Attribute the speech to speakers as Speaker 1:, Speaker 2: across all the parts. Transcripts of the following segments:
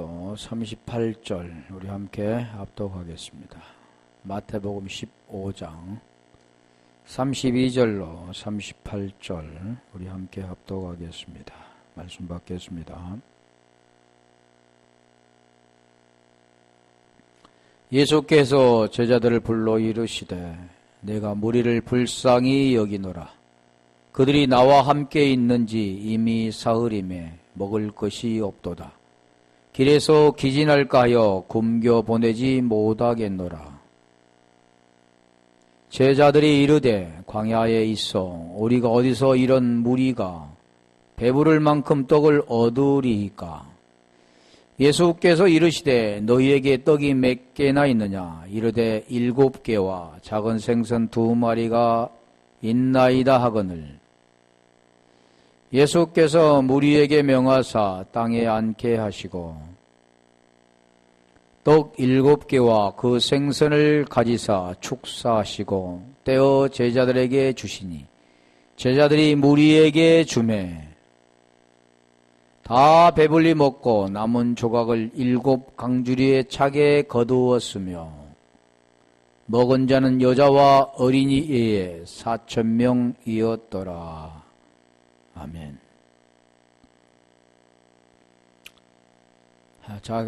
Speaker 1: 38절 우리 함께 합독하겠습니다. 마태복음 15장 32절로 38절 우리 함께 합독하겠습니다. 말씀 받겠습니다. 예수께서 제자들을 불러 이르시되 내가 무리를 불쌍히 여기노라. 그들이 나와 함께 있는지 이미 사흘임에 먹을 것이 없도다. 길에서 기진할까 하여 굶겨 보내지 못하겠노라. 제자들이 이르되 광야에 있어 우리가 어디서 이런 무리가 배부를 만큼 떡을 얻으리이까. 예수께서 이르시되 너희에게 떡이 몇 개나 있느냐. 이르되 7개와 작은 생선 2마리가 있나이다 하거늘. 예수께서 무리에게 명하사 땅에 앉게 하시고 떡 7개와 그 생선을 가지사 축사하시고 떼어 제자들에게 주시니 제자들이 무리에게 주매 다 배불리 먹고 남은 조각을 7 강주리에 차게 거두었으며 먹은 자는 여자와 어린이 외에 4,000명이었더라. 아멘. 자,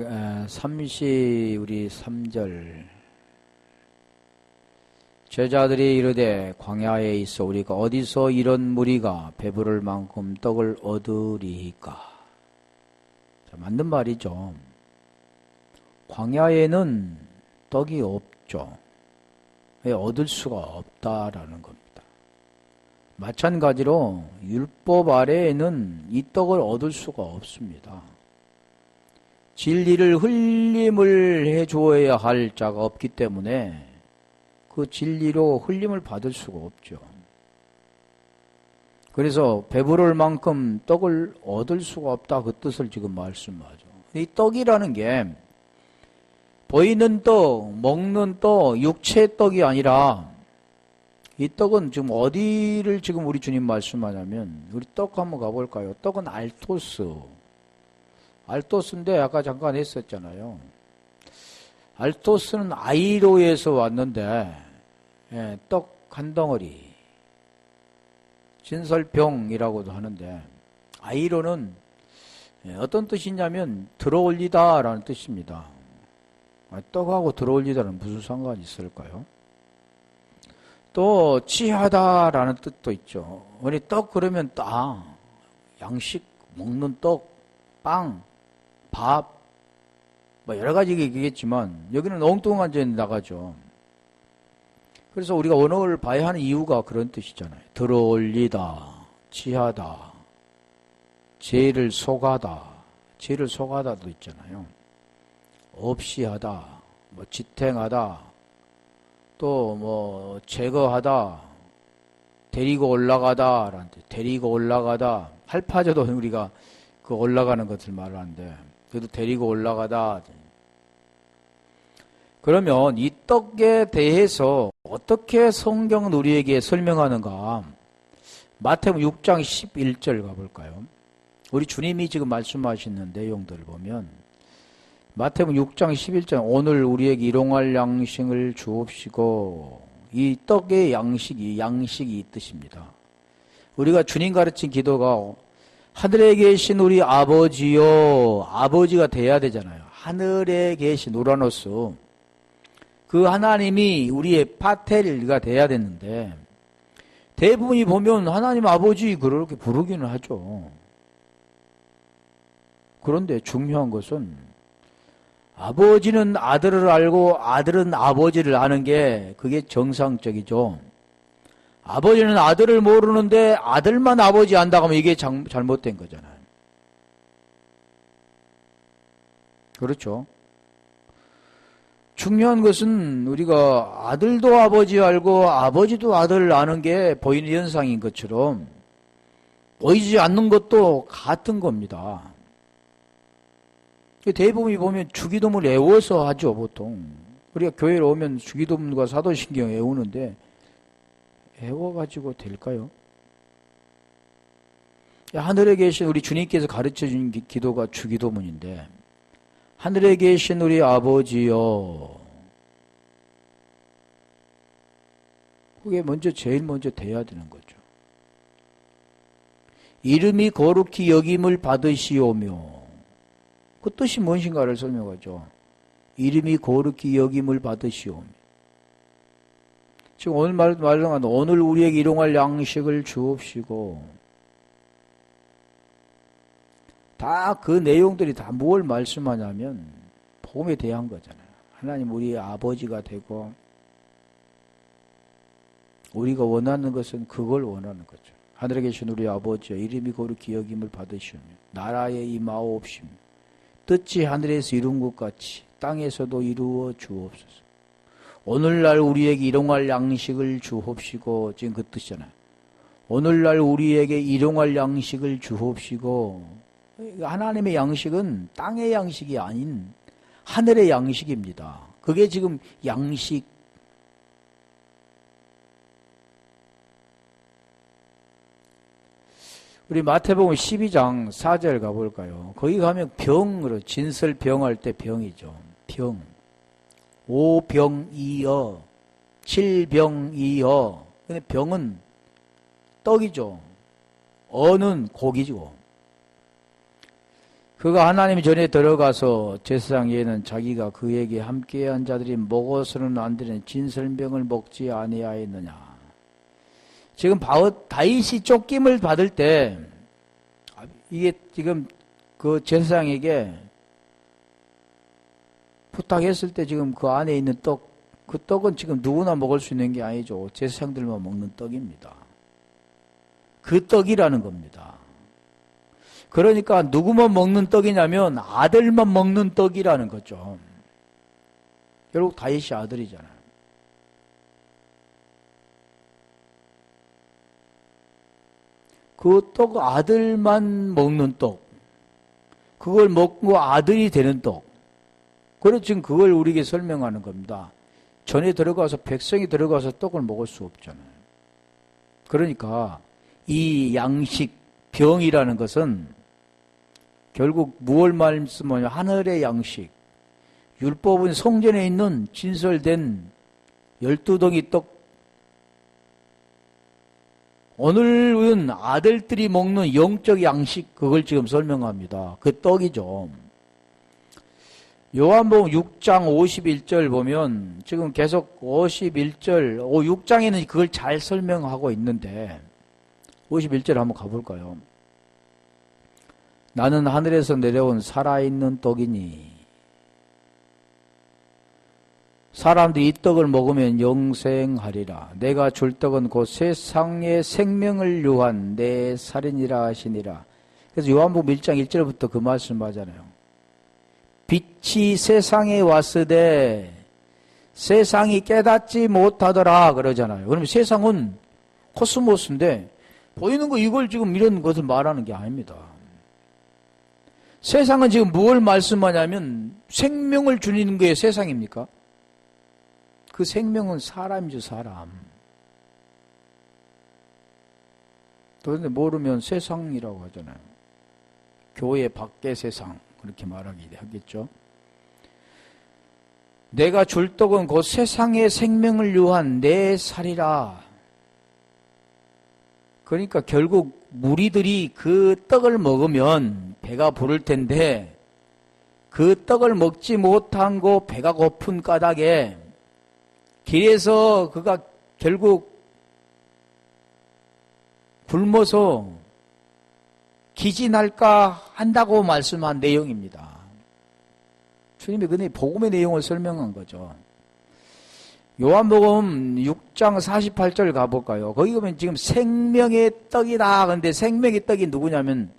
Speaker 1: 3절. 제자들이 이르되 광야에 있어 우리가 어디서 이런 무리가 배부를 만큼 떡을 얻으리이까. 자, 맞는 말이죠. 광야에는 떡이 없죠. 얻을 수가 없다라는 겁니다. 마찬가지로 율법 아래에는 이 떡을 얻을 수가 없습니다. 진리를 흘림을 해주어야 할 자가 없기 때문에 그 진리로 흘림을 받을 수가 없죠. 그래서 배부를 만큼 떡을 얻을 수가 없다, 그 뜻을 지금 말씀하죠. 이 떡이라는 게 보이는 떡, 먹는 떡, 육체의 떡이 아니라 이 떡은 지금 어디를 지금 우리 주님 말씀하냐면, 우리 떡 한번 가볼까요? 떡은 알토스. 알토스인데 아까 잠깐 했었잖아요. 알토스는 아이로에서 왔는데, 예, 떡 한 덩어리. 진설병이라고도 하는데, 아이로는 어떤 뜻이냐면 들어올리다라는 뜻입니다. 떡하고 들어올리다는 무슨 상관이 있을까요? 또 취하다라는 뜻도 있죠. 우리 떡 그러면 딱 양식 먹는 떡, 빵, 밥, 뭐 여러 가지 얘기겠지만 여기는 엉뚱한 데 나가죠. 그래서 우리가 언어를 봐야 하는 이유가 그런 뜻이잖아요. 들어올리다, 취하다, 죄를 속하다, 죄를 속하다도 있잖아요. 없이 하다, 뭐 지탱하다, 또 뭐 제거하다, 데리고 올라가다 라는 뜻. 데리고 올라가다, 할파제도 우리가 그 올라가는 것을 말하는데 그래도 데리고 올라가다. 그러면 이 떡에 대해서 어떻게 성경은 우리에게 설명하는가? 마태복음 6장 11절 가볼까요? 우리 주님이 지금 말씀하시는 내용들을 보면 마태복음 6장 11절 오늘 우리에게 일용할 양식을 주옵시고, 이 떡의 양식이 이 뜻입니다. 우리가 주님 가르친 기도가 하늘에 계신 우리 아버지요, 아버지가 돼야 되잖아요. 하늘에 계신 우라노스, 그 하나님이 우리의 파텔가 돼야 되는데 대부분이 보면 하나님 아버지 그렇게 부르기는 하죠. 그런데 중요한 것은 아버지는 아들을 알고 아들은 아버지를 아는 게 그게 정상적이죠. 아버지는 아들을 모르는데 아들만 아버지 안다고 하면 이게 잘못된 거잖아요. 그렇죠? 중요한 것은 우리가 아들도 아버지 알고 아버지도 아들을 아는 게 보이는 현상인 것처럼 보이지 않는 것도 같은 겁니다. 대부분이 보면 주기도문을 외워서 하죠, 보통. 우리가 교회에 오면 주기도문과 사도신경 외우는데 외워가지고 될까요? 하늘에 계신 우리 주님께서 가르쳐준 기도가 주기도문인데 하늘에 계신 우리 아버지여. 그게 제일 먼저 돼야 되는 거죠. 이름이 거룩히 여김을 받으시오며. 그 뜻이 무엇인가를 설명하죠. 이름이 거룩히 여김을 받으시오며. 지금 오늘 말한 오늘 우리에게 일용할 양식을 주옵시고. 다 그 내용들이 다 뭘 말씀하냐면 복음에 대한 거잖아요. 하나님 우리 아버지가 되고 우리가 원하는 것은 그걸 원하는 거죠. 하늘에 계신 우리 아버지여 이름이 거룩히 여김을 받으시오며 나라에 임하옵시며 뜻이 하늘에서 이룬 것 같이 땅에서도 이루어 주옵소서. 오늘날 우리에게 일용할 양식을 주옵시고. 지금 그 뜻이잖아요. 오늘날 우리에게 일용할 양식을 주옵시고. 하나님의 양식은 땅의 양식이 아닌 하늘의 양식입니다. 그게 지금 양식. 우리 마태복음 12장 4절 가볼까요? 거기 가면 병으로 진설병할 때 병이죠. 병. 오병이어, 칠병이어. 근데 병은 떡이죠. 어는 고기죠. 그가 하나님 전에 들어가서 제사장에는 자기가 그에게 함께한 자들이 먹어서는 안 되는 진설병을 먹지 아니하였느냐. 지금 다윗이 쫓김을 받을 때 이게 지금 그 제사장에게 부탁했을 때 지금 그 안에 있는 떡, 그 떡은 지금 누구나 먹을 수 있는 게 아니죠. 제사장들만 먹는 떡입니다. 그 떡이라는 겁니다. 그러니까 누구만 먹는 떡이냐면 아들만 먹는 떡이라는 거죠. 결국 다윗이 아들이잖아요. 그 떡 아들만 먹는 떡, 그걸 먹고 아들이 되는 떡. 그래서 지금 그걸 우리에게 설명하는 겁니다. 전에 들어가서 백성이 들어가서 떡을 먹을 수 없잖아요. 그러니까 이 양식, 병이라는 것은 결국 무엇을 말씀하냐, 하늘의 양식. 율법은 성전에 있는 진설된 12덩이 떡. 오늘은 아들들이 먹는 영적 양식, 그걸 지금 설명합니다. 그 떡이죠. 요한복음 6장 51절 보면 지금 계속 51절, 6장에는 그걸 잘 설명하고 있는데 51절 한번 가볼까요? 나는 하늘에서 내려온 살아있는 떡이니 사람들이 이 떡을 먹으면 영생하리라. 내가 줄 떡은 곧 세상의 생명을 유한 내 살이니라 하시니라. 그래서 요한복음 1장 1절부터 그 말씀하잖아요. 빛이 세상에 왔으되 세상이 깨닫지 못하더라 그러잖아요. 그러면 세상은 코스모스인데 보이는 거 이걸 지금 이런 것을 말하는 게 아닙니다. 세상은 지금 무엇을 말씀하냐면 생명을 주는 게 세상입니까? 그 생명은 사람이죠, 사람. 그런데 모르면 세상이라고 하잖아요. 교회 밖의 세상, 그렇게 말하겠죠. 내가 줄 떡은 곧 세상의 생명을 유한 내 살이라. 그러니까 결국 무리들이 그 떡을 먹으면 배가 부를 텐데 그 떡을 먹지 못한 거 배가 고픈 까닭에 길에서 그가 결국 굶어서 기진할까 한다고 말씀한 내용입니다. 주님이 그네 복음의 내용을 설명한 거죠. 요한복음 6장 48절 가볼까요? 거기 보면 지금 생명의 떡이다. 그런데 생명의 떡이 누구냐면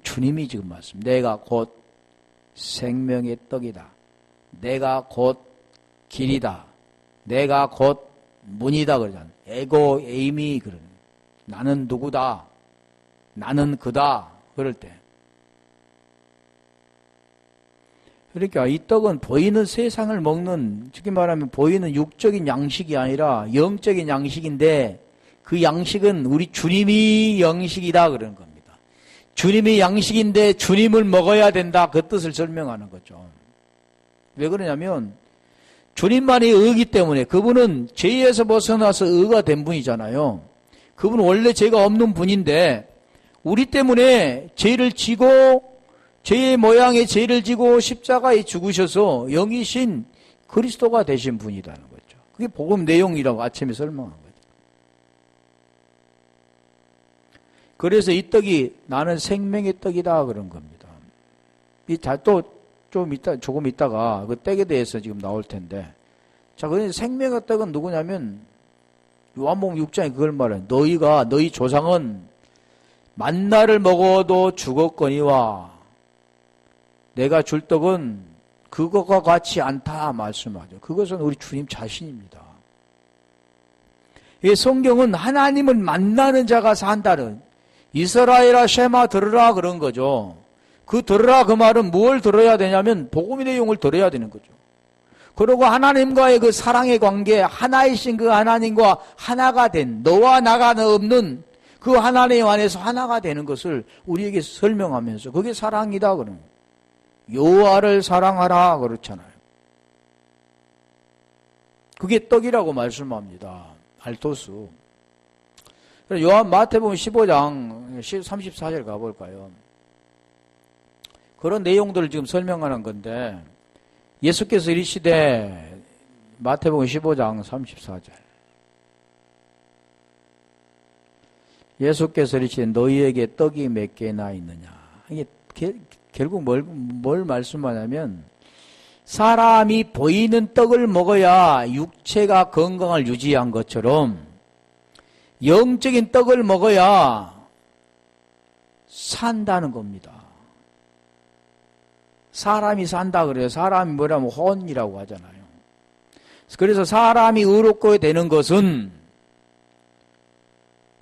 Speaker 1: 주님이 지금 말씀. 내가 곧 생명의 떡이다. 내가 곧 길이다. 내가 곧 문이다 그러잖아요. 에고 에임이 그러는. 나는 누구다. 나는 그다. 그럴 때. 그러니까 이 떡은 보이는 세상을 먹는, 쉽게 말하면 보이는 육적인 양식이 아니라 영적인 양식인데 그 양식은 우리 주님이 양식이다 그러는 겁니다. 주님이 양식인데 주님을 먹어야 된다. 그 뜻을 설명하는 거죠. 왜 그러냐면 주님만이 의이기 때문에 그분은 죄에서 벗어나서 의가 된 분이잖아요. 그분은 원래 죄가 없는 분인데 우리 때문에 죄를 지고 죄의 모양의 죄를 지고 십자가에 죽으셔서 영이신 그리스도가 되신 분이라는 거죠. 그게 복음 내용이라고 아침에 설명한 거죠. 그래서 이 떡이 나는 생명의 떡이다 그런 겁니다. 조금 있다가 그 떡에 대해서 지금 나올 텐데. 자, 그런데 생명의 떡은 누구냐면 요한복음 6장에 그걸 말해요. 너희 조상은 만나를 먹어도 죽었거니와 내가 줄 떡은 그것과 같이 않다 말씀하죠. 그것은 우리 주님 자신입니다. 이 성경은 하나님을 만나는 자가 산다는 이스라엘아 쉐마 들으라 그런 거죠. 그 들으라 그 말은 뭘 들어야 되냐면 복음의 내용을 들어야 되는 거죠. 그리고 하나님과의 그 사랑의 관계, 하나이신 그 하나님과 하나가 된 너와 나가 없는 그 하나님 안에서 하나가 되는 것을 우리에게 설명하면서 그게 사랑이다 그러는 거예요. 여호와를 사랑하라 그렇잖아요. 그게 떡이라고 말씀합니다. 알토스. 마태복음 15장 34절 가볼까요? 그런 내용들을 지금 설명하는 건데 예수께서 이르시되 마태복음 15장 34절 예수께서 이르시되 너희에게 떡이 몇 개나 있느냐. 이게 결국 뭘 말씀하냐면 사람이 보이는 떡을 먹어야 육체가 건강을 유지한 것처럼 영적인 떡을 먹어야 산다는 겁니다. 사람이 산다 그래요. 사람이 뭐라면 혼이라고 하잖아요. 그래서 사람이 의롭게 되는 것은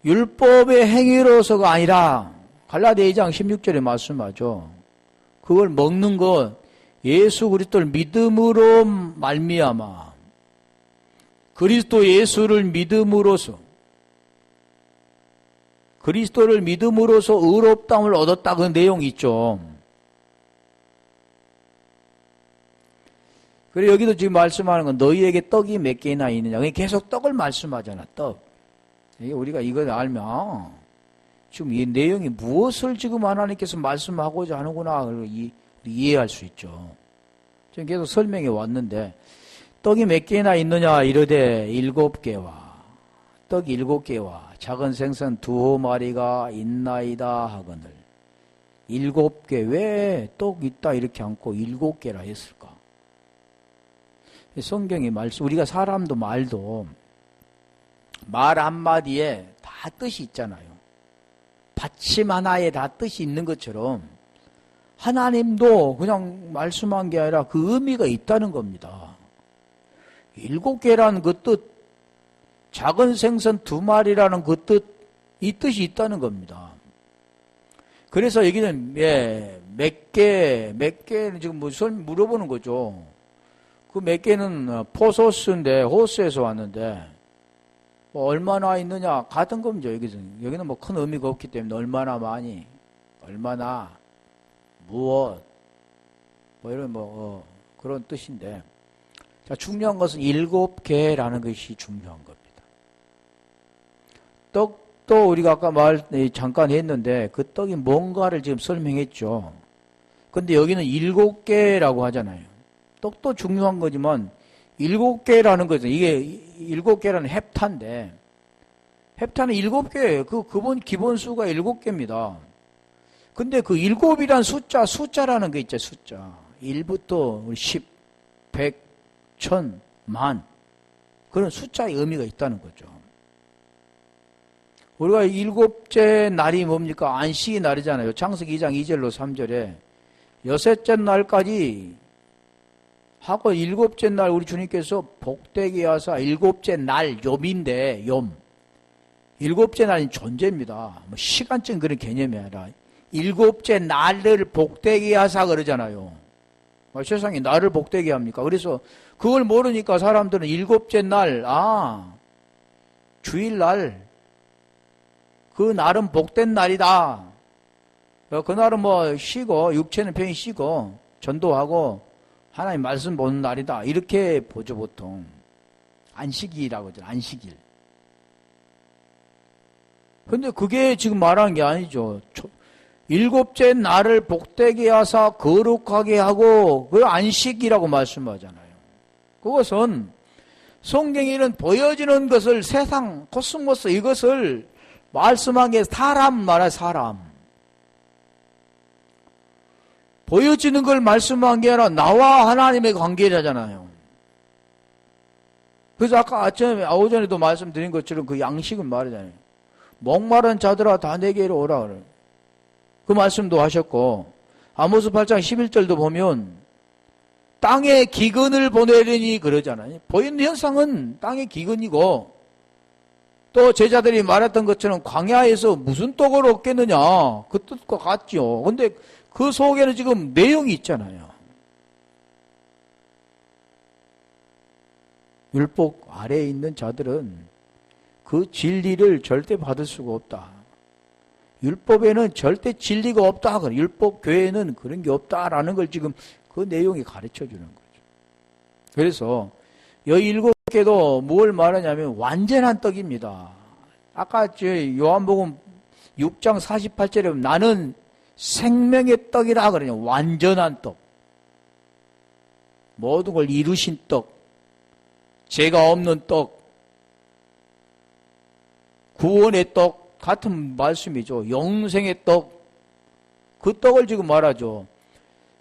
Speaker 1: 율법의 행위로서가 아니라 갈라디아 2장 16절에 말씀하죠. 그걸 먹는 것 예수 그리스도를 믿음으로 말미암아 그리스도 예수를 믿음으로써 그리스도를 믿음으로써 의롭다함을 얻었다 그 내용이 있죠. 그리고 여기도 지금 말씀하는 건 너희에게 떡이 몇 개나 있느냐. 계속 떡을 말씀하잖아. 떡. 우리가 이걸 알면 지금 이 내용이 무엇을 지금 하나님께서 말씀하고자 하는구나 이해할 수 있죠. 지금 계속 설명해 왔는데 떡이 몇 개나 있느냐 이르되 7개와 떡 7개와 작은 생선 2마리가 있나이다 하거늘 7개 왜 떡 있다 이렇게 않고 7개라 했을까? 성경의 말씀 우리가 사람도 말도 말 한마디에 다 뜻이 있잖아요. 받침 하나에 다 뜻이 있는 것처럼 하나님도 그냥 말씀한 게 아니라 그 의미가 있다는 겁니다. 7개라는 그 뜻, 작은 생선 2마리라는 그 뜻, 이 뜻이 있다는 겁니다. 그래서 여기는 몇 개는 지금 무슨 물어보는 거죠. 그 몇 개는 포소스인데 호스에서 왔는데 뭐 얼마나 있느냐 같은 겁니다. 여기는 뭐 큰 의미가 없기 때문에 얼마나 많이, 얼마나, 무엇, 뭐 이런 그런 뜻인데 자 중요한 것은 7개라는 것이 중요한 겁니다. 떡도 우리가 아까 잠깐 했는데 그 떡이 뭔가를 지금 설명했죠. 근데 여기는 7개라고 하잖아요. 떡도 중요한 거지만 7개라는 거죠. 이게 7개라는 헵타인데 헵타는 7개예요. 그 기본수가 7개입니다. 근데 그 7이란 숫자라는 게 있죠. 숫자. 1부터 10, 100, 1000, 만 그런 숫자의 의미가 있다는 거죠. 우리가 7째 날이 뭡니까? 안식의 날이잖아요. 창세기 2장 2절로 3절에 여섯째 날까지 하고 7째 날 우리 주님께서 복되게 하사 7째 날 욤인데 욤 7째 날은 존재입니다. 뭐 시간적인 그런 개념이 아니라 7째 날을 복되게 하사 그러잖아요. 세상에 날을 복되게 합니까? 그래서 그걸 모르니까 사람들은 7째 날 주일날 그 날은 복된 날이다. 그날은 뭐 쉬고, 육체는 편히 쉬고, 전도하고, 하나님 말씀 보는 날이다. 이렇게 보죠, 보통. 안식일이라고 하죠, 안식일. 근데 그게 지금 말하는 게 아니죠. 일곱째 날을 복되게 하사 거룩하게 하고, 그 안식이라고 말씀하잖아요. 그것은 성경에는 보여지는 것을 세상, 코스모스 이것을 말씀한 게 사람 말이야, 사람. 보여지는 걸 말씀한 게 아니라 나와 하나님의 관계라잖아요. 그래서 아까 아침에, 오전에도 말씀드린 것처럼 그 양식은 말이잖아요. 목마른 자들아 다 내게로 오라 그래요. 그 말씀도 하셨고, 아모스 8장 11절도 보면 땅에 기근을 보내려니 그러잖아요. 보이는 현상은 땅의 기근이고, 또 제자들이 말했던 것처럼 광야에서 무슨 떡을 얻겠느냐, 그 뜻과 같죠. 근데 그 속에는 지금 내용이 있잖아요. 율법 아래에 있는 자들은 그 진리를 절대 받을 수가 없다. 율법에는 절대 진리가 없다. 율법 교회에는 그런 게 없다라는 걸 지금 그 내용이 가르쳐 주는 거죠. 그래서 여기 일곱 개도 뭘 말하냐면 완전한 떡입니다. 아까 요한복음 6장 48절에 보면 나는 생명의 떡이라 그러냐. 완전한 떡. 모든 걸 이루신 떡. 죄가 없는 떡. 구원의 떡. 같은 말씀이죠. 영생의 떡. 그 떡을 지금 말하죠.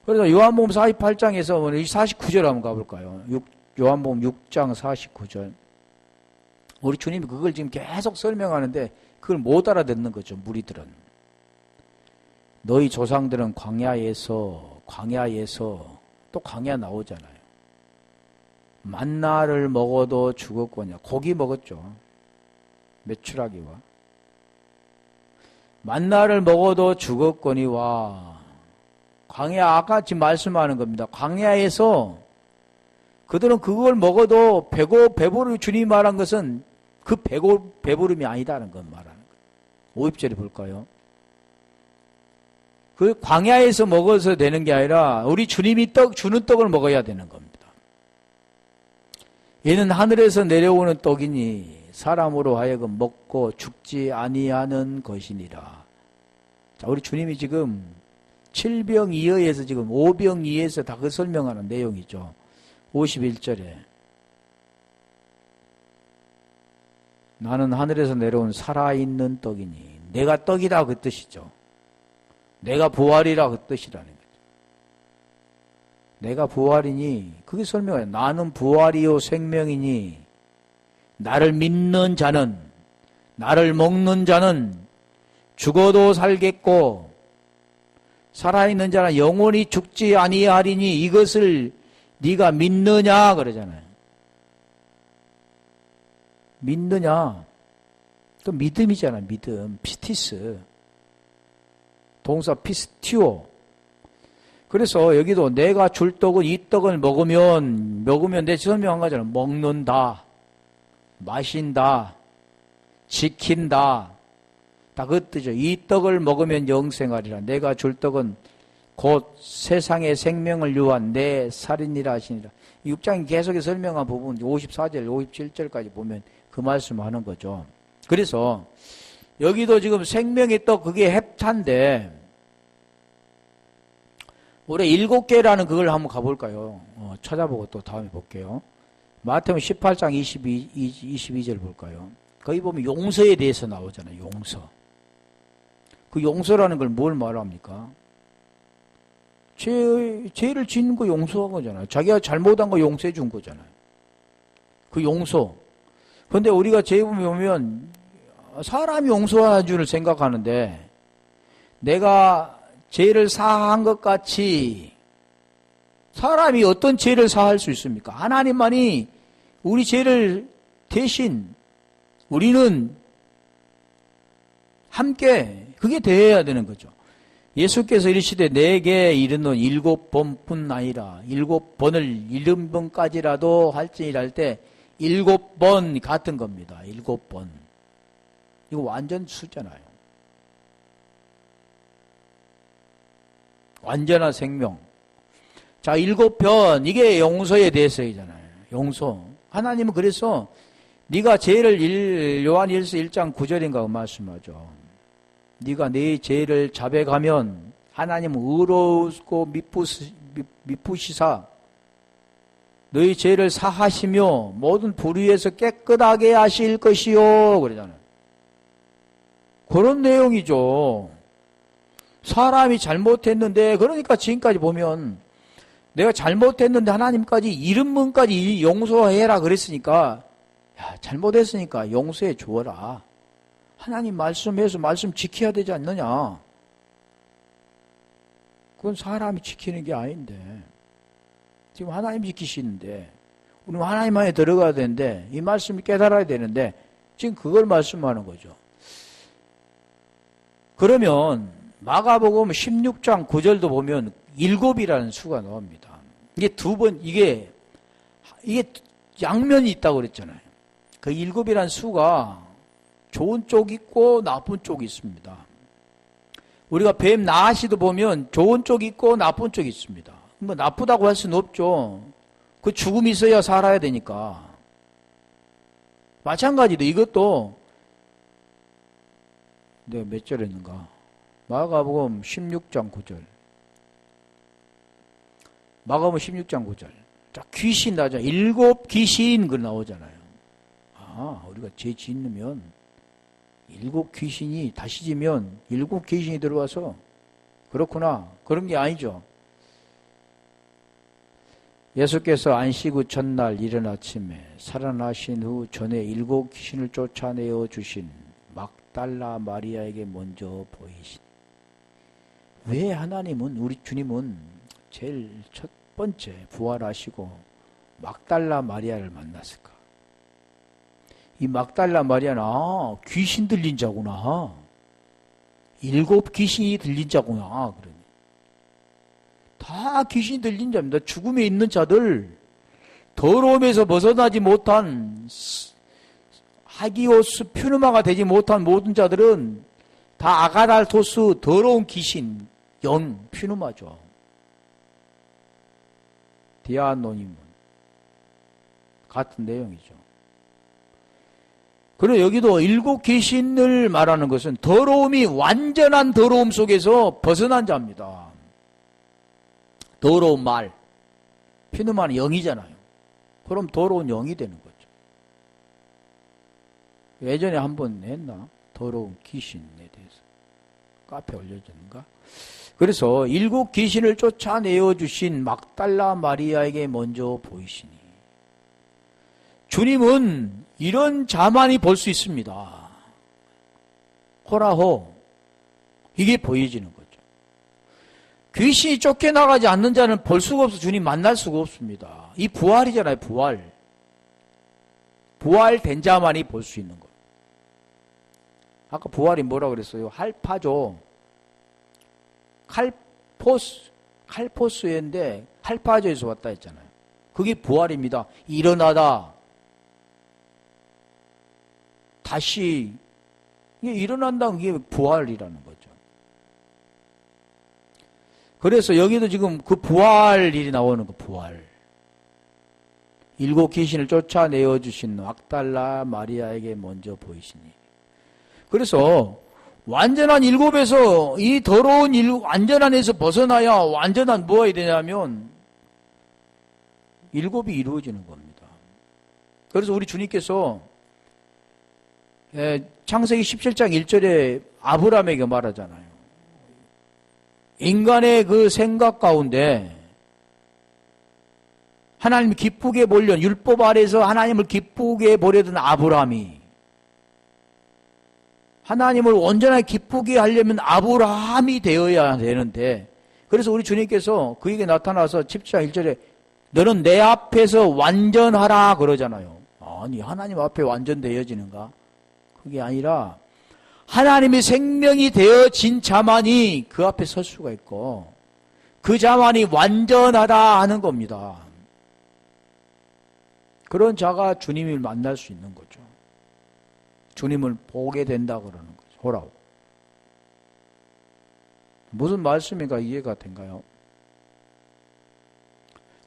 Speaker 1: 그래서 요한복음 48장에서 49절 한번 가볼까요? 요한복음 6장 49절. 우리 주님이 그걸 지금 계속 설명하는데 그걸 못 알아듣는 거죠. 무리들은. 너희 조상들은 광야에서 또 광야 나오잖아요. 만나를 먹어도 죽었거냐. 고기 먹었죠. 메추라기와. 만나를 먹어도 죽었거니와. 광야, 아까 지금 말씀하는 겁니다. 광야에서 그들은 그걸 먹어도 배부르, 주님이 말한 것은 그 배부름이 아니다는 건 말하는 거예요. 50절에 볼까요? 그 광야에서 먹어서 되는 게 아니라 우리 주님이 주는 떡을 먹어야 되는 겁니다. 얘는 하늘에서 내려오는 떡이니 사람으로 하여금 먹고 죽지 아니하는 것이니라. 자, 우리 주님이 지금 7병2여에서 지금 5병2에서 다 그 설명하는 내용이죠. 51절에 나는 하늘에서 내려온 살아있는 떡이니 내가 떡이다 그 뜻이죠. 내가 부활이라 그 뜻이라는 거죠. 내가 부활이니 그게 설명해요. 나는 부활이요 생명이니 나를 믿는 자는 나를 먹는 자는 죽어도 살겠고 살아있는 자는 영원히 죽지 아니하리니 이것을 네가 믿느냐 그러잖아요. 믿느냐? 또 믿음이잖아. 믿음. 피티스. 동사 피스티오. 그래서 여기도 내가 줄 떡은 이 떡을 먹으면 내 설명한 거잖아. 먹는다. 마신다. 지킨다. 다 그 뜻이죠. 이 떡을 먹으면 영생하리라. 내가 줄 떡은 곧 세상의 생명을 유한 내 살이니라 하시니라. 6장이 계속해서 설명한 부분 54절, 57절까지 보면 그 말씀하는 거죠. 그래서 여기도 지금 생명의 떡 그게 헵타인데 올해 7개라는 그걸 한번 가볼까요? 찾아보고 또 다음에 볼게요. 마태복음 18장 22절 볼까요? 거기 보면 용서에 대해서 나오잖아요. 용서. 그 용서라는 걸 뭘 말합니까? 죄를 짓는 거 용서한 거잖아요. 자기가 잘못한 거 용서해 준 거잖아요. 그 용서. 근데 우리가 죄 보면 사람이 용서하는 줄 생각하는데 내가 죄를 사한 것 같이 사람이 어떤 죄를 사할 수 있습니까? 하나님만이 우리 죄를 대신 우리는 함께 그게 대해야 되는 거죠. 예수께서 이르시되 내게 이르는 7번뿐 아니라 7번을 7번까지라도 할지니라 할 때 7번 같은 겁니다. 7번. 이거 완전 수잖아요. 완전한 생명. 자, 7편 이게 용서에 대해서이잖아요. 용서. 하나님은 그래서 네가 죄를 요한 1서 1장 9절인가 말씀하죠. 네가 네 죄를 자백하면 하나님은 의롭고 미쁘시사 너희 죄를 사하시며 모든 불의에서 깨끗하게 하실 것이요 그러잖아요. 그런 내용이죠. 사람이 잘못했는데 그러니까 지금까지 보면 내가 잘못했는데 하나님까지 이름문까지 용서해라 그랬으니까 야, 잘못했으니까 용서해 주어라. 하나님 말씀해서 말씀 지켜야 되지 않느냐. 그건 사람이 지키는 게 아닌데 지금 하나님 지키시는데 우리는 하나님 안에 들어가야 되는데 이 말씀을 깨달아야 되는데 지금 그걸 말씀하는 거죠. 그러면 마가복음 16장 9절도 보면 7이라는 수가 나옵니다. 이게 이게 양면이 있다고 그랬잖아요. 그 7이라는 수가 좋은 쪽이 있고 나쁜 쪽이 있습니다. 우리가 뱀 나시도 보면 좋은 쪽이 있고 나쁜 쪽이 있습니다. 뭐 나쁘다고 할 수는 없죠. 그 죽음이 있어야 살아야 되니까. 마찬가지로 이것도 내가 몇 절 했는가? 마가복음 16장 9절. 마가복음 16장 9절. 자, 귀신 나오잖아요. 7 귀신 그 나오잖아요. 아, 우리가 죄 짓으면 7 귀신이 다시 지면 7 귀신이 들어와서 그렇구나. 그런 게 아니죠. 예수께서 안식 후 첫날 이른 아침에 살아나신 후 전에 7 귀신을 쫓아내어 주신 막달라 마리아에게 먼저 보이신. 왜 하나님은 우리 주님은 제일 첫 번째 부활하시고 막달라 마리아를 만났을까? 이 막달라 마리아는 귀신 들린 자구나. 7 귀신이 들린 자구나. 그러니 다 귀신이 들린 자입니다. 죽음에 있는 자들, 더러움에서 벗어나지 못한 하기오스 퓨누마가 되지 못한 모든 자들은 다 아가달토스 더러운 귀신, 영, 퓨누마죠. 디아노님은 같은 내용이죠. 그리고 여기도 7 귀신을 말하는 것은 더러움이 완전한 더러움 속에서 벗어난 자입니다. 더러운 말, 퓨누마는 영이잖아요. 그럼 더러운 영이 되는 거죠. 예전에 한번 했나? 더러운 귀신에 대해서 카페에 올려졌는가? 그래서 7 귀신을 쫓아내어 주신 막달라 마리아에게 먼저 보이시니 주님은 이런 자만이 볼 수 있습니다. 호라호 이게 보여지는 거죠. 귀신이 쫓겨나가지 않는 자는 볼 수가 없어. 주님 만날 수가 없습니다. 이 부활이잖아요. 부활된 자만이 볼 수 있는 거. 아까 부활이 뭐라 그랬어요? 할파죠. 칼포스인데 칼파조에서 왔다 했잖아요. 그게 부활입니다. 일어나다. 다시 이게 일어난다는 게 부활이라는 거죠. 그래서 여기도 지금 그 부활 일이 나오는 거, 부활. 7 귀신을 쫓아내어 주신 막달라 마리아에게 먼저 보이시니. 그래서 완전한 7에서 이 더러운 완전한 에서 벗어나야 완전한 뭐가 되냐면 7이 이루어지는 겁니다. 그래서 우리 주님께서 창세기 17장 1절에 아브라함에게 말하잖아요. 인간의 그 생각 가운데 하나님을 기쁘게 보려는 율법 아래에서 하나님을 기쁘게 보려던 아브라함이 하나님을 온전하게 기쁘게 하려면 아브라함이 되어야 되는데 그래서 우리 주님께서 그에게 나타나서 17장 1절에 너는 내 앞에서 완전하라 그러잖아요. 아니 하나님 앞에 완전되어지는가? 그게 아니라 하나님의 생명이 되어진 자만이 그 앞에 설 수가 있고 그 자만이 완전하다 하는 겁니다. 그런 자가 주님을 만날 수 있는 거죠. 주님을 보게 된다 그러는 거죠. 호라고. 무슨 말씀인가 이해가 된가요?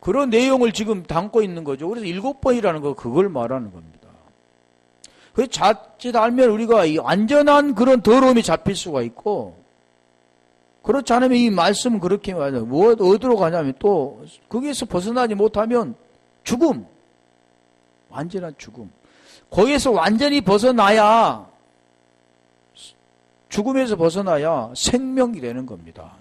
Speaker 1: 그런 내용을 지금 담고 있는 거죠. 그래서 7번이라는 거 그걸 말하는 겁니다. 그 자칫 알면 우리가 이 완전한 그런 더러움이 잡힐 수가 있고, 그렇지 않으면 이 말씀은 그렇게 말해요. 어디로 가냐면 또 거기에서 벗어나지 못하면 죽음. 완전한 죽음. 거기에서 완전히 벗어나야, 죽음에서 벗어나야 생명이 되는 겁니다.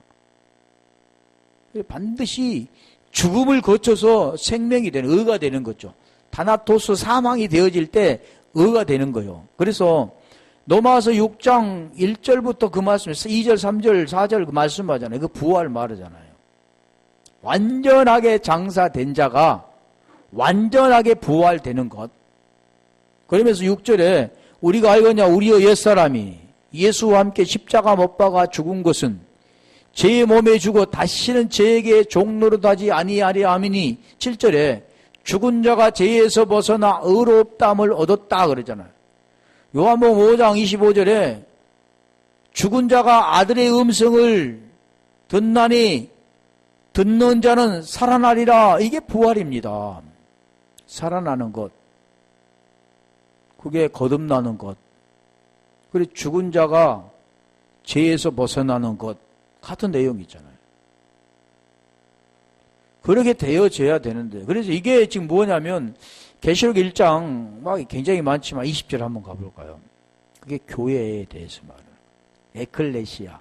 Speaker 1: 반드시 죽음을 거쳐서 생명이 되는, 의가 되는 거죠. 다나토스 사망이 되어질 때 의가 되는 거예요. 그래서 로마서 6장 1절부터 그 말씀, 2절, 3절, 4절 그 말씀하잖아요. 그 부활 말하잖아요. 완전하게 장사된 자가 완전하게 부활되는 것. 그러면서 6절에 우리가 알거냐 우리의 옛사람이 예수와 함께 십자가 못 박아 죽은 것은 제 몸에 죽어 다시는 저에게 종노릇하지 아니하리 아미니. 7절에 죽은 자가 죄에서 벗어나 의롭다함을 얻었다 그러잖아요. 요한복음 5장 25절에 죽은 자가 아들의 음성을 듣나니 듣는 자는 살아나리라. 이게 부활입니다. 살아나는 것. 그게 거듭나는 것. 그리고 죽은 자가 죄에서 벗어나는 것. 같은 내용이잖아요. 그렇게 되어져야 되는데, 그래서 이게 지금 뭐냐면 계시록 1장 막 굉장히 많지만 20절 한번 가볼까요? 그게 교회에 대해서 말해요. 에클레시아.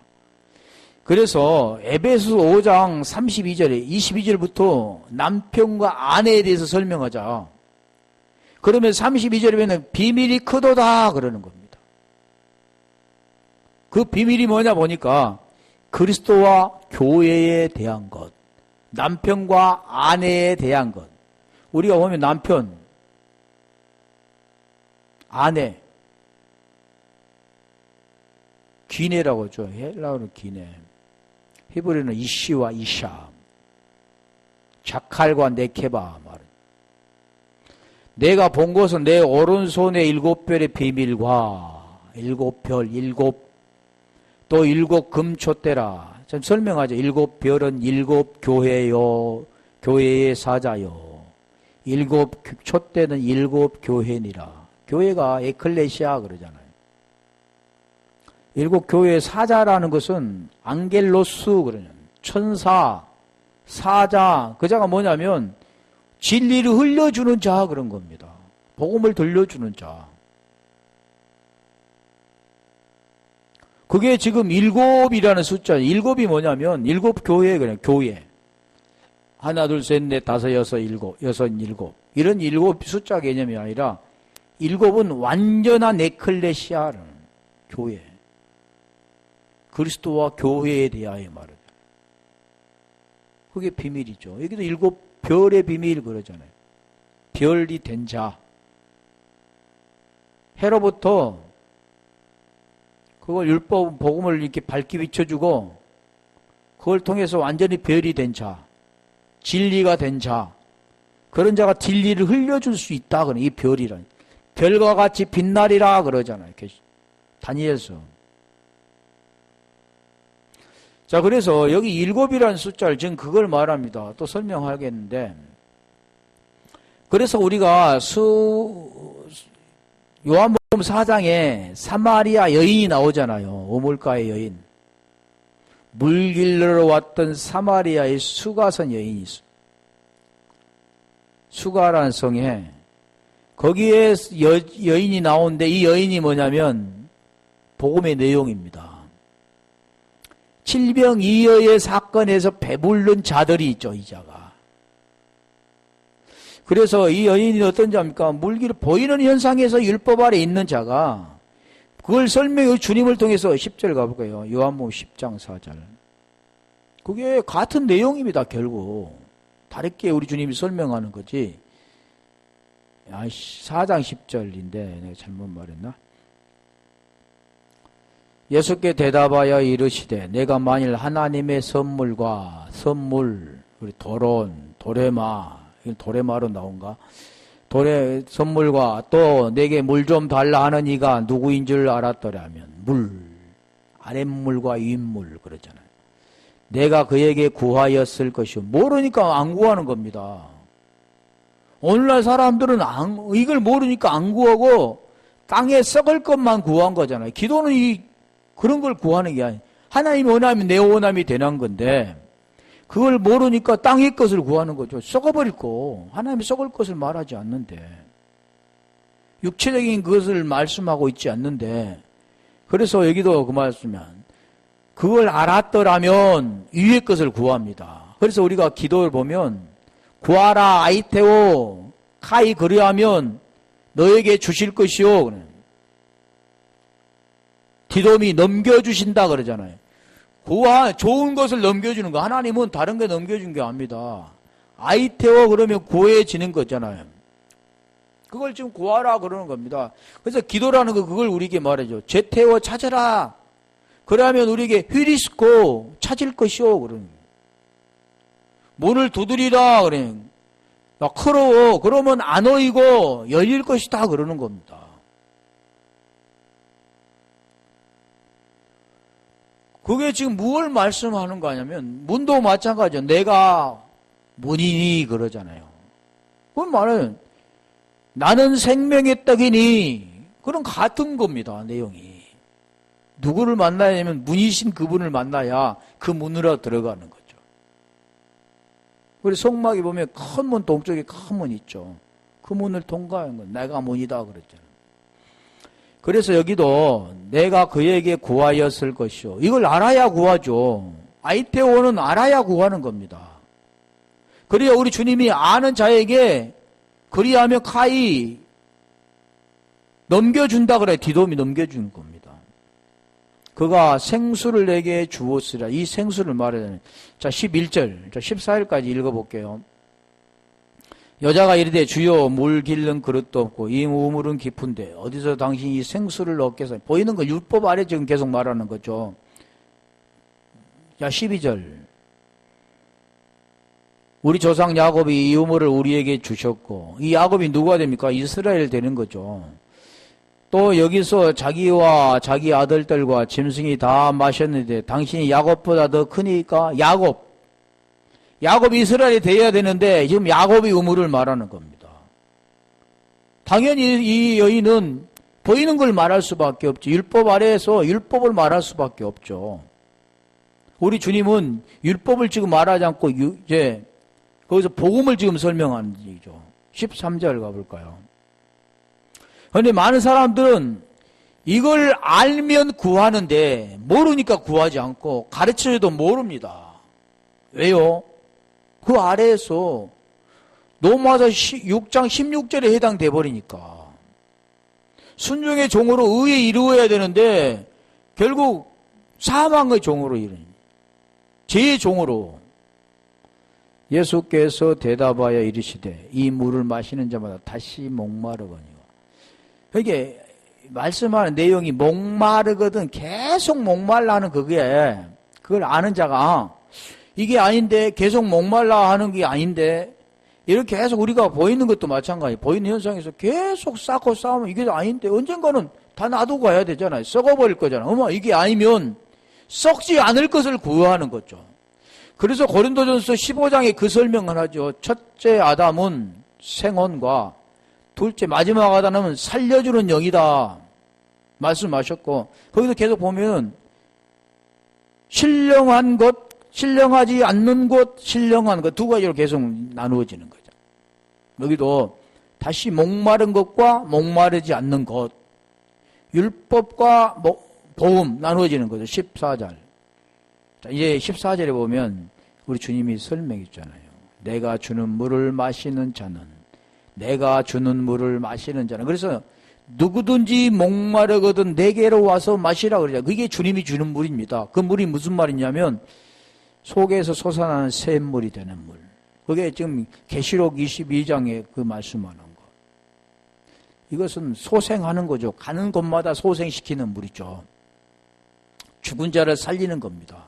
Speaker 1: 그래서 에베소 5장 32절에 22절부터 남편과 아내에 대해서 설명하자. 그러면 32절에 보면 비밀이 크도다 그러는 겁니다. 그 비밀이 뭐냐 보니까 그리스도와 교회에 대한 것, 남편과 아내에 대한 것. 우리가 보면 남편, 아내, 기내라고 하죠. 헬라어는 기내. 히브리어는 이시와 이샤, 자칼과 네케바 말은. 내가 본 것은 내 오른손의 7별의 비밀과 7별, 또 7금촛대라. 좀 설명하죠. 7별은 7교회요, 교회의 사자요. 7촛대는 7교회니라. 교회가 에클레시아 그러잖아요. 7교회의 사자라는 것은 앙겔로스 그러냐. 천사, 사자. 그 자가 뭐냐면 진리를 흘려주는 자 그런 겁니다. 복음을 들려주는 자. 그게 지금 7이라는 숫자. 7이 뭐냐면 7교회 그냥 교회. 하나, 둘, 셋, 넷, 다섯, 여섯, 일곱, 일곱. 이런 7 숫자 개념이 아니라 7은 완전한 에클레시아라는 교회. 그리스도와 교회에 대하여 말하죠. 그게 비밀이죠. 여기도 7별의 비밀 그러잖아요. 별이 된 자. 해로부터 그걸 율법, 복음을 이렇게 밝게 비춰주고 그걸 통해서 완전히 별이 된 자, 진리가 된 자, 그런 자가 진리를 흘려줄 수 있다. 그래. 이 별이란. 별과 같이 빛나리라 그러잖아요. 다니엘서. 자, 그래서 여기 7이라는 숫자를 지금 그걸 말합니다. 또 설명하겠는데. 그래서 우리가 요한복음 4장에 사마리아 여인이 나오잖아요. 우물가의 여인. 물 길러 왔던 사마리아의 수가선 여인이 있어. 수가라는 성에 거기에 여인이 나오는데 이 여인이 뭐냐면 복음의 내용입니다. 칠병이어의 사건에서 배부른 자들이 있죠, 이 자가. 그래서 이 여인이 어떤 자입니까? 물기를 보이는 현상에서 율법 아래 있는 자가 그걸 설명해 주님을 통해서 10절 가볼까요? 요한복음 10장 4절. 그게 같은 내용입니다, 결국. 다르게 우리 주님이 설명하는 거지. 4장 10절인데 내가 잘못 말했나? 예수께 대답하여 이르시되 내가 만일 하나님의 선물과 선물, 우리 도론, 도레마, 이건 도레마로 나온가? 선물과 또 내게 물 좀 달라 하는 이가 누구인 줄 알았더라면 물, 아랫물과 윗물 그러잖아요. 내가 그에게 구하였을 것이요. 모르니까 안 구하는 겁니다. 오늘날 사람들은 이걸 모르니까 안 구하고 땅에 썩을 것만 구한 거잖아요. 기도는 그런 걸 구하는 게 아니에요. 하나님이 원하면 내 원함이 되는 건데 그걸 모르니까 땅의 것을 구하는 거죠. 썩어버릴 거. 하나님이 썩을 것을 말하지 않는데 육체적인 것을 말씀하고 있지 않는데 그래서 여기도 그 말씀이면 그걸 알았더라면 위의 것을 구합니다. 그래서 우리가 기도를 보면 구하라 아이테오 카이 그리하면 너에게 주실 것이요. 디돔이 넘겨주신다 그러잖아요. 좋은 것을 넘겨주는 거. 하나님은 다른 게 넘겨준 게 아닙니다. 아이테오 그러면 구해지는 거잖아요. 그걸 지금 구하라 그러는 겁니다. 그래서 기도라는 거 그걸 우리에게 말해줘. 제테오 찾아라. 그러면 우리에게 휘리스코 찾을 것이요. 그러는 거예요. 문을 두드리라. 그래. 크로워. 그러면 안 어이고 열릴 것이다. 그러는 겁니다. 그게 지금 무엇을 말씀하는 거 아니냐면 문도 마찬가지죠. 내가 문이니 그러잖아요. 그건 말은 나는 생명의 떡이니 그런 같은 겁니다. 내용이. 누구를 만나야 하면 문이신 그분을 만나야 그 문으로 들어가는 거죠. 우리 성막에 보면 큰 문 동쪽에 큰 문 있죠. 그 문을 통과하는 건 내가 문이다 그랬잖아요. 그래서 여기도 내가 그에게 구하였을 것이요. 이걸 알아야 구하죠. 아이테오는 알아야 구하는 겁니다. 그래야 우리 주님이 아는 자에게 그리하면 카이 넘겨준다 그래. 디돔이 넘겨준 겁니다. 그가 생수를 내게 주었으라. 이 생수를 말하자면 자 11절, 14절까지 읽어볼게요. 여자가 이르되 주여 물 길른 그릇도 없고 이 우물은 깊은데 어디서 당신이 이 생수를 얻겠어요? 보이는 거 율법 아래 지금 계속 말하는 거죠. 자 12절 우리 조상 야곱이 이 우물을 우리에게 주셨고 이 야곱이 누가 됩니까? 이스라엘 되는 거죠. 또 여기서 자기와 자기 아들들과 짐승이 다 마셨는데 당신이 야곱보다 더 크니까 야곱이 이스라엘이 돼야 되는데 지금 야곱이 우물을 말하는 겁니다. 당연히 이 여인은 보이는 걸 말할 수밖에 없죠. 율법 아래에서 율법을 말할 수밖에 없죠. 우리 주님은 율법을 지금 말하지 않고 이제 거기서 복음을 지금 설명하는 얘기죠. 13절 가볼까요? 그런데 많은 사람들은 이걸 알면 구하는데 모르니까 구하지 않고 가르쳐줘도 모릅니다. 왜요? 그 아래에서 로마서 6장 16절에 해당돼 버리니까 순종의 종으로 의에 이루어야 되는데 결국 사망의 종으로 이르니 죄의 종으로 예수께서 대답하여 이르시되 이 물을 마시는 자마다 다시 목마르거니와. 이게 말씀하는 내용이 목마르거든 계속 목말라 하는 그걸 아는 자가 이게 아닌데 계속 목말라 하는 게 아닌데 이렇게 계속 우리가 보이는 것도 마찬가지. 보이는 현상에서 계속 쌓고 쌓으면 이게 아닌데 언젠가는 다 놔두고 가야 되잖아요. 썩어버릴 거잖아. 이게 아니면 썩지 않을 것을 구하는 거죠. 그래서 고린도전서 15장에 그 설명을 하죠. 첫째 아담은 생혼과 둘째 마지막 아담은 살려주는 영이다 말씀하셨고 거기서 계속 보면 신령한 것, 신령하지 않는 것, 신령한 것 두 가지로 계속 나누어지는 거죠. 여기도 다시 목마른 것과 목마르지 않는 것, 율법과 복음 나누어지는 거죠. 14절. 자, 이제 14절에 보면 우리 주님이 설명했잖아요. 내가 주는 물을 마시는 자는 내가 주는 물을 마시는 자는 그래서 누구든지 목마르거든 내게로 와서 마시라 그러죠. 그게 주님이 주는 물입니다. 그 물이 무슨 말이냐면 속에서 솟아나는 샘물이 되는 물. 그게 지금 계시록 22장에 그 말씀하는 거. 이것은 소생하는 거죠. 가는 곳마다 소생시키는 물이죠. 죽은 자를 살리는 겁니다.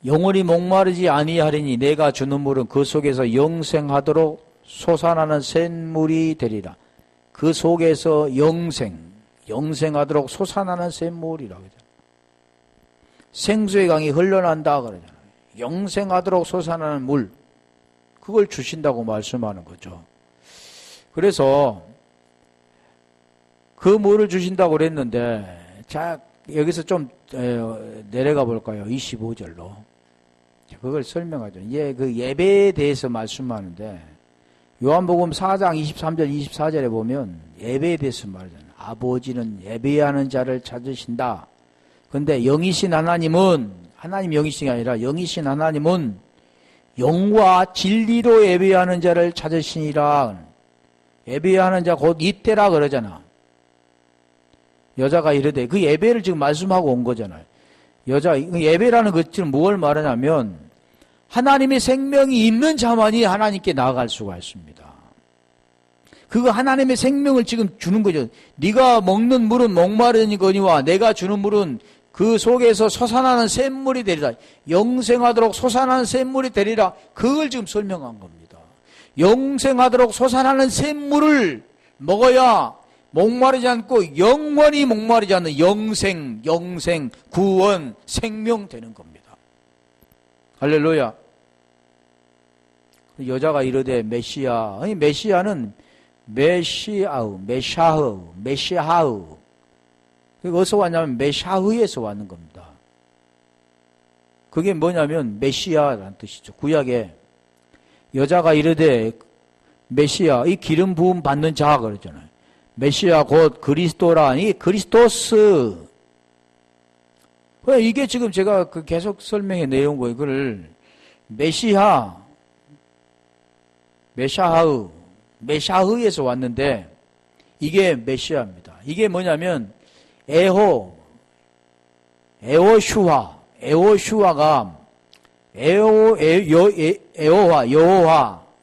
Speaker 1: 영원히 목마르지 아니하리니 내가 주는 물은 그 속에서 영생하도록 솟아나는 샘물이 되리라. 그 속에서 영생하도록 솟아나는 샘물이라고 하죠. 생수의 강이 흘러난다 그러잖아요. 영생하도록 솟아나는 물, 그걸 주신다고 말씀하는 거죠. 그래서 그 물을 주신다고 그랬는데, 자, 여기서 좀 내려가 볼까요? 25절로. 그걸 설명하죠. 이제 그 예배에 대해서 말씀하는데, 요한복음 4장 23절, 24절에 보면 예배에 대해서 말하잖아요. 아버지는 예배하는 자를 찾으신다. 근데 영이신 하나님은, 하나님 영이신 게 아니라 영이신 하나님은 영과 진리로 예배하는 자를 찾으시니라. 예배하는 자 곧 이때라 그러잖아. 여자가 이르되, 그 예배를 지금 말씀하고 온 거잖아요. 예배라는 것은 무엇을 말하냐면, 하나님의 생명이 있는 자만이 하나님께 나아갈 수가 있습니다. 그거 하나님의 생명을 지금 주는 거죠. 네가 먹는 물은 목마르니거니와 내가 주는 물은 그 속에서 솟아나는 샘물이 되리라. 영생하도록 솟아나는 샘물이 되리라. 그걸 지금 설명한 겁니다. 영생하도록 솟아나는 샘물을 먹어야 목마르지 않고 영원히 목마르지 않는 영생, 구원, 생명 되는 겁니다. 할렐루야. 여자가 이르되 메시아. 아니, 메시아는 메시아흐. 어디서 왔냐면 메샤흐에서 왔는 겁니다. 그게 뭐냐면 메시아라는 뜻이죠. 구약에 여자가 이르되 메시아, 이 기름 부음 받는 자 그러잖아요. 메시아 곧 그리스도라. 이 그리스도스. 이게 지금 제가 계속 설명해 내온 거예요. 그걸 메샤흐에서 왔는데 이게 메시아입니다. 이게 뭐냐면 에호슈아가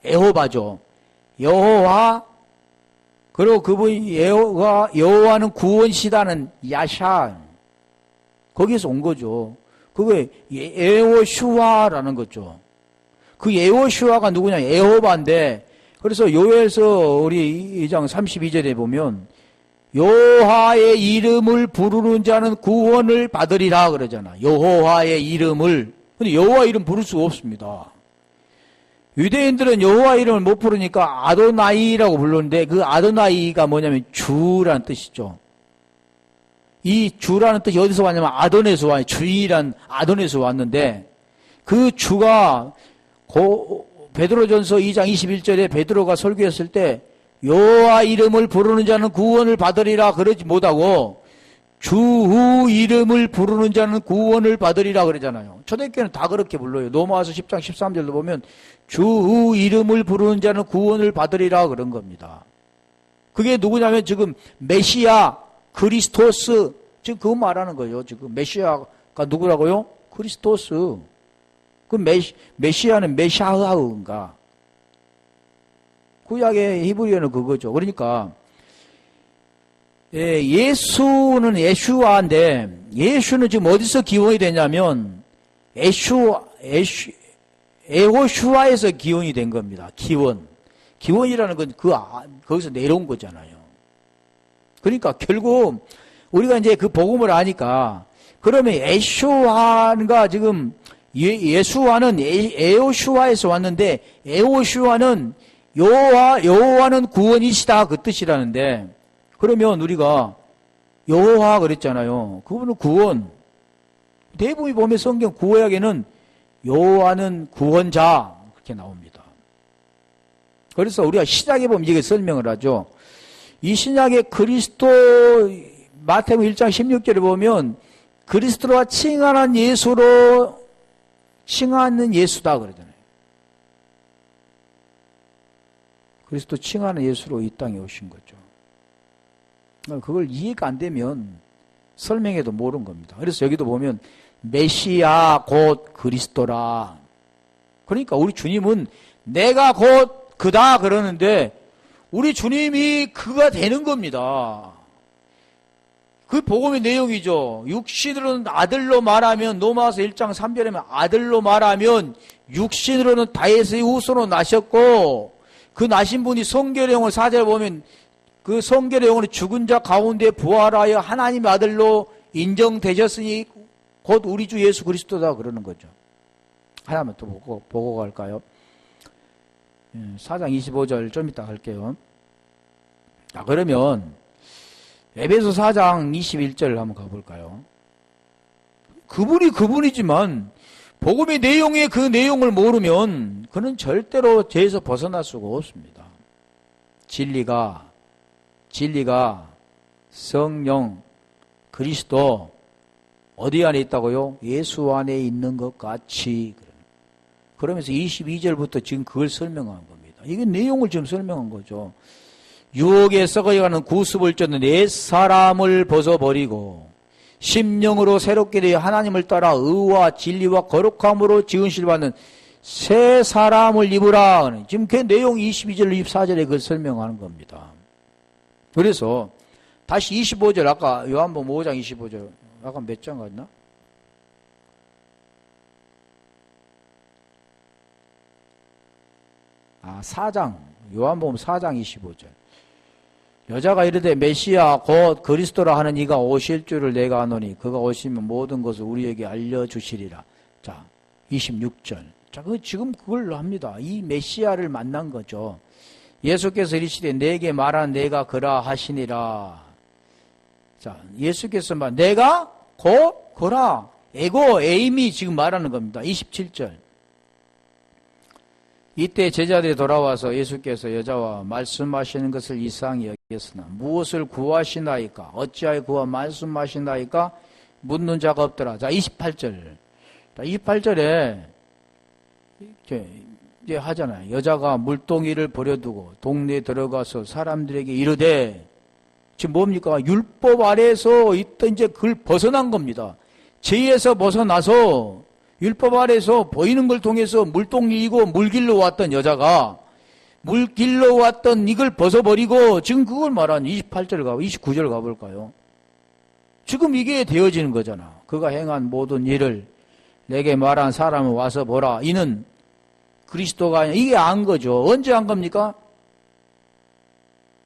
Speaker 1: 여호와죠. 여호와, 그리고 그분이 여호와는 구원시다는 야샤, 거기에서 온 거죠. 그게 에호슈아라는 거죠. 그 에호슈아가 누구냐? 여호와인데, 그래서 요엘서 우리 2장 32절에 보면 여호와의 이름을 부르는 자는 구원을 받으리라 그러잖아. 여호와의 이름을. 근데 여호와 이름 부를 수가 없습니다. 유대인들은 여호와 이름을 못 부르니까 아도나이라고 부르는데, 그 아도나이가 뭐냐면 주라는 뜻이죠. 이 주라는 뜻이 어디서 왔냐면 아돈에서 와요. 주이란 아돈에서 왔는데, 그 주가 베드로전서 2장 21절에 베드로가 설교했을 때 여호와 이름을 부르는 자는 구원을 받으리라 그러지 못하고 주 이름을 부르는 자는 구원을 받으리라 그러잖아요. 초대교회는 다 그렇게 불러요. 로마서 10장 13절도 보면 주 이름을 부르는 자는 구원을 받으리라 그런 겁니다. 그게 누구냐면 지금 메시아, 그리스토스, 지금 그거 말하는 거예요. 지금 메시아가 누구라고요? 그리스토스. 그 메시아는 메샤흐인가? 구약의 히브리어는 그거죠. 그러니까 예수는 예슈아인데, 예수는 지금 어디서 기원이 되냐면 에호슈아에서 기원이 된 겁니다. 기원이라는 건 거기서 내려온 거잖아요. 그러니까 결국 우리가 이제 그 복음을 아니까, 그러면 에슈아가 지금 예수와는 에호슈아에서 왔는데, 에호슈아는 여호와는 구원이시다 그 뜻이라는데, 그러면 우리가 여호와 그랬잖아요. 그분은 구원. 대부분이 보면 성경 구약에는 여호와는 구원자 그렇게 나옵니다. 그래서 우리가 신약에 보면 이게 설명을 하죠. 이 신약의 그리스도, 마태복음 1장 16절에 보면 그리스도와 칭하는 예수로 칭하는 예수다 그러잖아요. 그리스도 칭하는 예수로 이 땅에 오신 거죠. 그걸 이해가 안 되면 설명해도 모르는 겁니다. 그래서 여기도 보면 메시아 곧 그리스도라. 그러니까 우리 주님은 내가 곧 그다 그러는데 우리 주님이 그가 되는 겁니다. 그 복음의 내용이죠. 육신으로는 아들로 말하면, 로마서 1장 3절에 아들로 말하면 육신으로는 다윗의 후손으로 나셨고, 그 나신 분이 성결의 영을 4절에 보면 그 성결의 영으로 죽은 자 가운데 부활하여 하나님의 아들로 인정되셨으니 곧 우리 주 예수 그리스도다 그러는 거죠. 하나만 또 보고 갈까요? 4장 25절 좀 이따 갈게요. 자, 그러면 에베소 4장 21절 한번 가볼까요? 그분이 그분이지만 복음의 내용에 그 내용을 모르면 그는 절대로 죄에서 벗어날 수가 없습니다. 진리가 성령 그리스도 어디 안에 있다고요? 예수 안에 있는 것 같이. 그러면서 22절부터 지금 그걸 설명한 겁니다. 이게 내용을 지금 설명한 거죠. 유혹에 썩어가는 구습을 쫓는 옛 사람을 벗어버리고 심령으로 새롭게 되어 하나님을 따라 의와 진리와 거룩함으로 지으실 받는 새 사람을 입으라. 지금 그 내용 22절, 24절에 그걸 설명하는 겁니다. 그래서 다시 25절, 아까 요한복음 5장 25절, 아까 몇 장 갔나? 아, 4장, 요한복음 4장 25절. 여자가 이르되 메시아 곧 그리스도라 하는 이가 오실 줄을 내가 아노니 그가 오시면 모든 것을 우리에게 알려주시리라. 자, 26절. 자, 지금 그걸 합니다. 이 메시아를 만난 거죠. 예수께서 이르시되 내게 말한 내가 그라 하시니라. 자, 예수께서 말 내가 곧 그라. 에임이 지금 말하는 겁니다. 27절. 이때 제자들이 돌아와서 예수께서 여자와 말씀하시는 것을 이상히 여겼으나 무엇을 구하시나이까? 어찌하여 그와 말씀하시나이까? 묻는 자가 없더라. 자, 28절. 자, 28절에 이제 하잖아요. 여자가 물동이를 버려두고 동네에 들어가서 사람들에게 이르되 지금 뭡니까? 율법 아래에서 있던 이제 그걸 벗어난 겁니다. 죄에서 벗어나서 율법 아래에서 보이는 걸 통해서 물동이고 물길로 왔던 여자가 물길로 왔던 이걸 벗어버리고 지금 그걸 말하는 28절 가고 29절 가볼까요? 지금 이게 되어지는 거잖아. 그가 행한 모든 일을 내게 말한 사람은 와서 보라. 이는 그리스도가 아니라 이게 안 거죠. 언제 안 겁니까?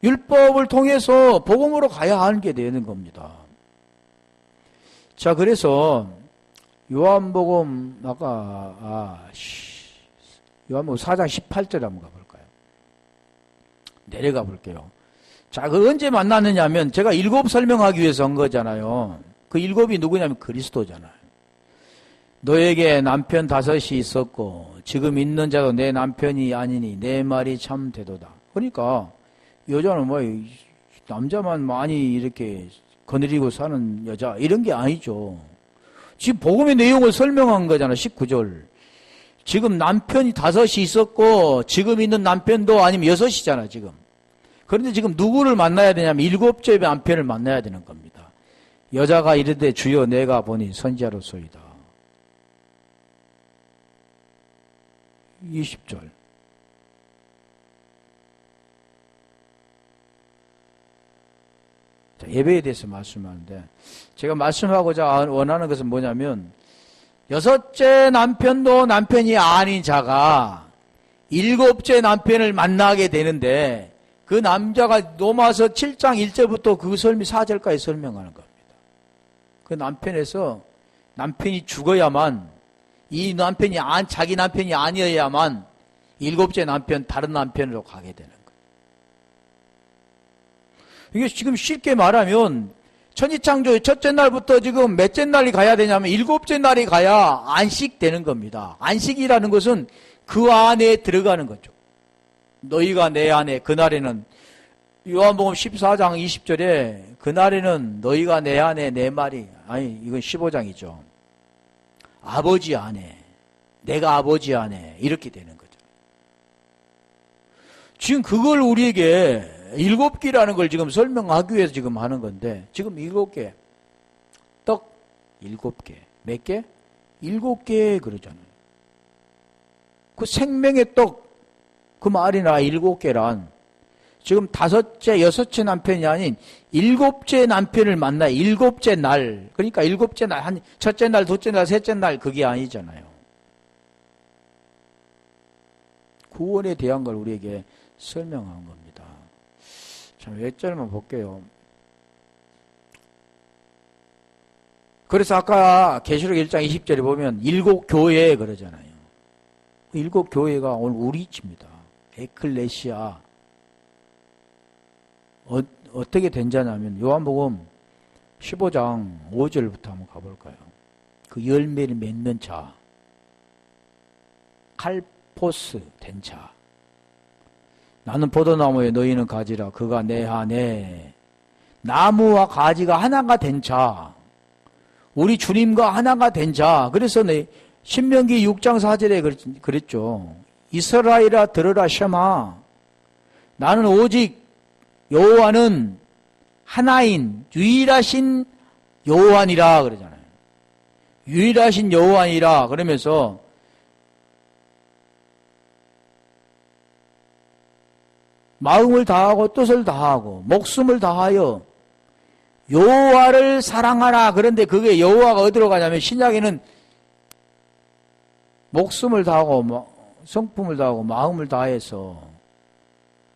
Speaker 1: 율법을 통해서 복음으로 가야 하는 게 되는 겁니다. 자, 그래서 요한복음 요한복음 4장 18절 한번 가볼까요? 내려가 볼게요. 자, 그 언제 만났느냐 하면 제가 일곱 설명하기 위해서 한 거잖아요. 그 일곱이 누구냐면 그리스도잖아요. 너에게 남편 5이 있었고 지금 있는 자도 내 남편이 아니니 내 말이 참 되도다. 그러니까 여자는 뭐 남자만 많이 이렇게 거느리고 사는 여자 이런 게 아니죠. 지금 복음의 내용을 설명한 거잖아. 19절. 지금 남편이 5이 있었고 지금 있는 남편도 아니면 6이잖아 지금. 그런데 지금 누구를 만나야 되냐면 7째 남편을 만나야 되는 겁니다. 여자가 이르되 주여 내가 보니 선지자로소이다. 20절. 예배에 대해서 말씀하는데 제가 말씀하고자 원하는 것은 뭐냐면 6째 남편도 남편이 아닌 자가 7째 남편을 만나게 되는데 그 남자가 로마서 7장 1절부터 그 4절까지 설명하는 겁니다. 그 남편이 죽어야만 이 남편이 자기 남편이 아니어야만 7째 남편 다른 남편으로 가게 되는 거예요. 이게 지금 쉽게 말하면 천지창조의 첫째 날부터 지금 몇째 날이 가야 되냐면 7째 날이 가야 안식되는 겁니다. 안식이라는 것은 그 안에 들어가는 거죠. 너희가 내 안에 그날에는 요한복음 14장 20절에 그날에는 너희가 내 안에 내 말이 이건 15장이죠. 아버지 안에 내가 아버지 안에 이렇게 되는 거죠. 지금 그걸 우리에게 7개라는 걸 지금 설명하기 위해서 지금 하는 건데, 지금 7개. 떡 7개. 몇 개? 7개 그러잖아요. 그 생명의 떡, 그 말이나 7개란 지금 5째, 6째 남편이 아닌 7째 남편을 만나 7째 날. 그러니까 7째 날, 첫째 날, 둘째 날, 셋째 날 그게 아니잖아요. 구원에 대한 걸 우리에게 설명한 겁니다. 자, 몇 절만 볼게요. 그래서 아까 계시록 1장 20절에 보면 일곱 교회 그러잖아요. 일곱 교회가 오늘 우리 집입니다. 에클레시아. 어떻게 된 자냐면 요한복음 15장 5절부터 한번 가볼까요? 그 열매를 맺는 자. 칼포스 된 자. 나는 포도나무에 너희는 가지라. 그가 내 안에 나무와 가지가 하나가 된 자. 우리 주님과 하나가 된 자. 그래서 신명기 6장 4절에 그랬죠. 이스라엘아 들으라 셔마. 나는 오직 여호와는 하나인 유일하신 여호와니라 그러잖아요. 유일하신 여호와니라 그러면서 마음을 다하고 뜻을 다하고 목숨을 다하여 여호와를 사랑하라. 그런데 그게 여호와가 어디로 가냐면 신약에는 목숨을 다하고 성품을 다하고 마음을 다해서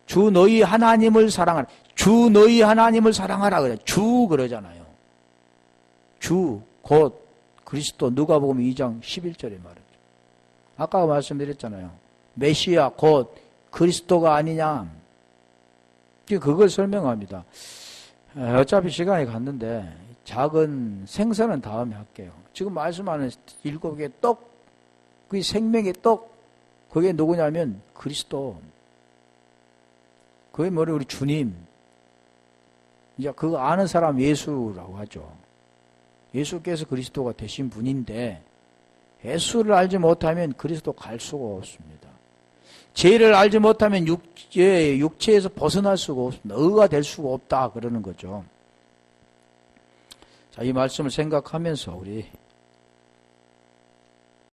Speaker 1: 주 너희 하나님을 사랑하라. 주 너희 하나님을 사랑하라 그래. 주 그러잖아요. 주 곧 그리스도. 누가복음 2장 11절에 말이죠. 아까 말씀드렸잖아요. 메시아 곧 그리스도가 아니냐. 그걸 설명합니다. 어차피 시간이 갔는데 작은 생선은 다음에 할게요. 지금 말씀하는 7개의 떡, 그 생명의 떡, 그게 누구냐면 그리스도. 그게 뭐래 우리 주님. 이제 그거 아는 사람 예수라고 하죠. 예수께서 그리스도가 되신 분인데 예수를 알지 못하면 그리스도 갈 수가 없습니다. 죄를 알지 못하면 육체에서 벗어날 수가 없습니다. 의가 될 수가 없다 그러는 거죠. 자, 이 말씀을 생각하면서 우리